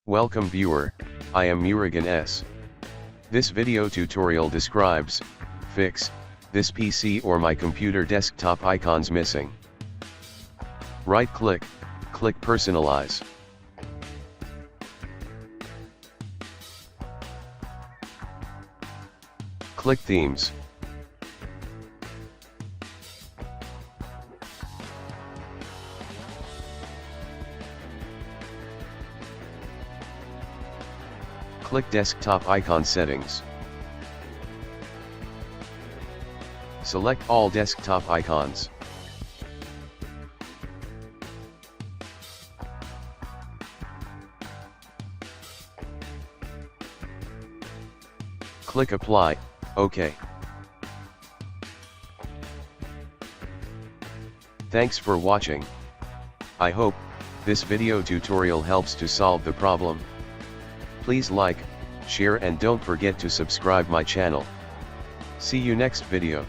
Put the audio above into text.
Welcome viewer, I am Murugan S. This video tutorial describes, fix, this PC or my computer desktop icons missing. Right click, click personalize. Click themes. Click desktop icon settings. Select all desktop icons. Click apply, OK. Thanks for watching. I hope this video tutorial helps to solve the problem. Please like, share and don't forget to subscribe my channel. See you next video.